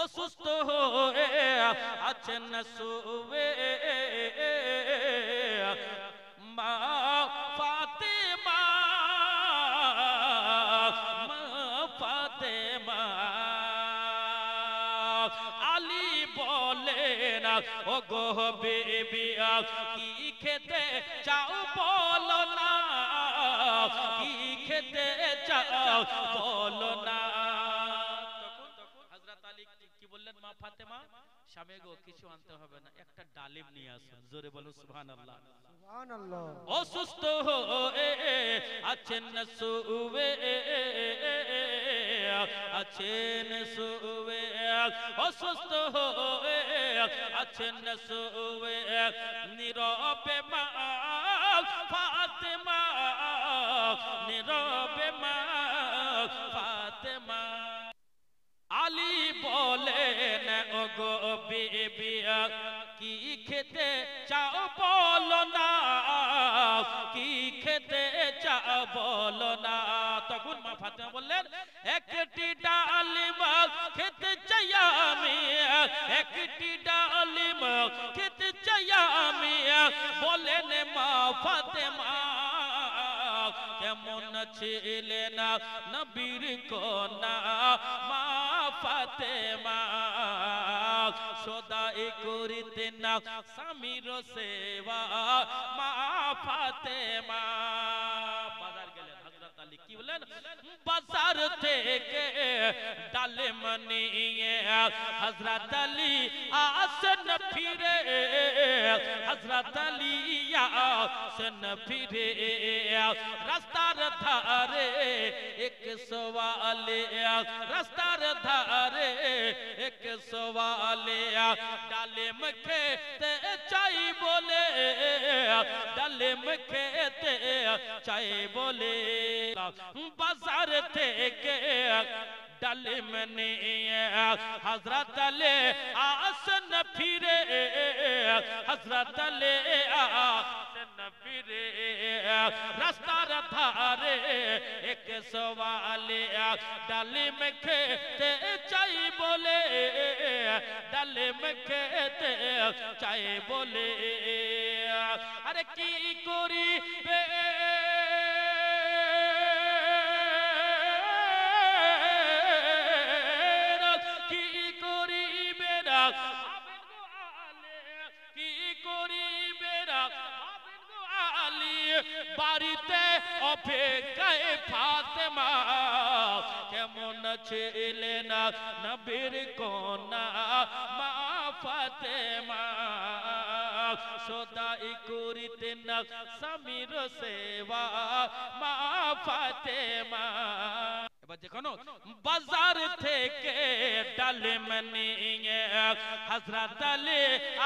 অসুস্থ হয়ে আছেন শুয়ে মা ফাতেমা মা ফাতেমা আলী বলেন ও গো বিবি কি খেতে চাও বলো না কি খেতে চাও বলো না হযরত আলী কি বললেন মা ফাতেমা স্বামী গো কিছু আনতে হবে না একটা ডালিম নিয়ে আসুন জোরে বলো সুবহানাল্লাহ সুবহানাল্লাহ অসুস্থ হয়ে আছেন শুয়ে আছেন শুয়ে অসুস্থ হয়ে আছেন শুয়ে নীরবে মা ফাতেমা নীরবে মা ফাতেমা আলী বলেন ও গো বিবি কি খেতে চাও বলো না কি খেতে চাও বলো না তখন মা ফাতেমা বললেন একটি ডালিম খেতে চাই আমি একটি ডালিম খেতে চাই আমি বলেন মা ফাতেমা কেমন ছিলেন নবীর কন্যা মা ফাতেমা সদাই করিতেন স্বামীর সেবা মা ফাতেমা বাজার গেলেন হযরত আলী কি বলেন বাজার থেকে ডালিম নিয়ে হযরত আলী আসেন ফিরে হযরত আলী আসেন ফিরে রাস্তার ধারে এক সওয়ালে রাস্তার ধারে এক সওয়ালে ডালিম খেতে চাই বলে ডালিম খেতে চাই বলে বাজার থেকে ডালিম নিয়ে হযরত আলী আসেন ফিরে হযরত আলী আসেন ফিরে রাস্তার ধারে এক সওয়ালে ডালিম খেতে চাই বলে ডালিম খেতে চাই বলে আরে কি করিবে বাড়িতে অপেক্ষায় ফাতেমা কেমন ছিলেন নবীর কন্যা মা ফাতেমা সদাই করিতেন স্বামীর সেবা মা ফাতেমা এবার দেখুন বাজার থেকে ডালিম নিয়ে হযরত আলী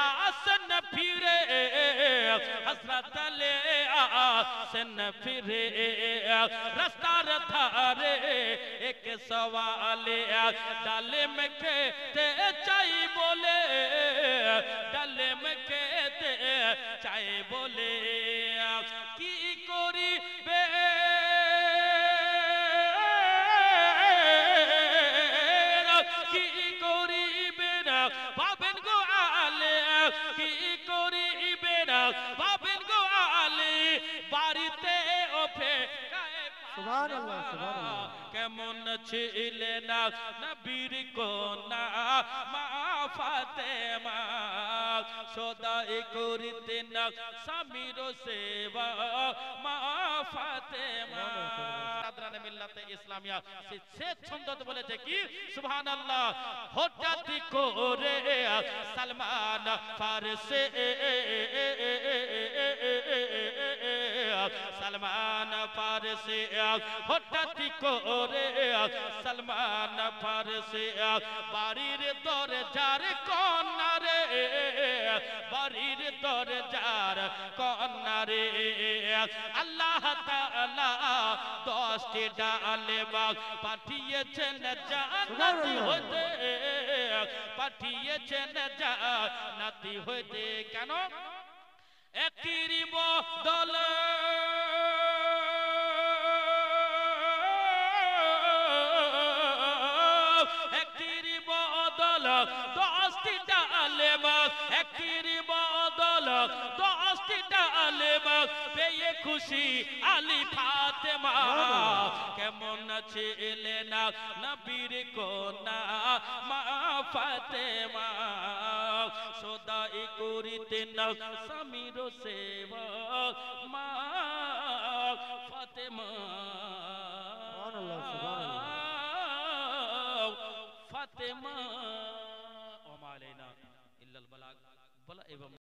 আসেন ফিরে হযরত আলী আসেন ফিরে রাস্তার ধারে এক সওয়ালে ডালিম খেতে চাই বলে ডালিম খেতে চাই বলে কি করিবে কি করিবে না ভাবেন গো আলী কি করিবে না ভাবেন গো আলী বাড়িতে সুবহানাল্লাহ সুবহানাল্লাহ কেমন ছিলেন নবীর কন্যা মা ফাতেমা সদাই করিতেন স্বামীর সেবা মা ফাতেমা সাদরানে মিল্লাতে ইসলামিয়া সে ছন্দ বলেছে কি সুবহানাল্লাহ হঠাৎ করে সালমান ফারসি সালমান ফারসি হঠাৎ করে সালমান ফারসি বাড়ির দরজার কন্যা রে বাড়ির দরজার কন্যা রে আল্লাহ তাআলা 10টি ডালিম পাঠিয়েছেন জান্নাতি হতে পাঠিয়েছেন জান্নাতি হতে কেন একটির বদলে একটির বদলে 10টি ডালেমা একটির বদল 10টি ডালেমা পেয়ে খুশি আলী ফাতেমা কেমন ছিলেন নবীর কন্যা মা ফাতেমা সদাই করিতেন স্বামীর সেবা মা ফাতেমা ফাতেমা ওয়া মা আলাইনা ইল্লাল বালাগ বলা এবং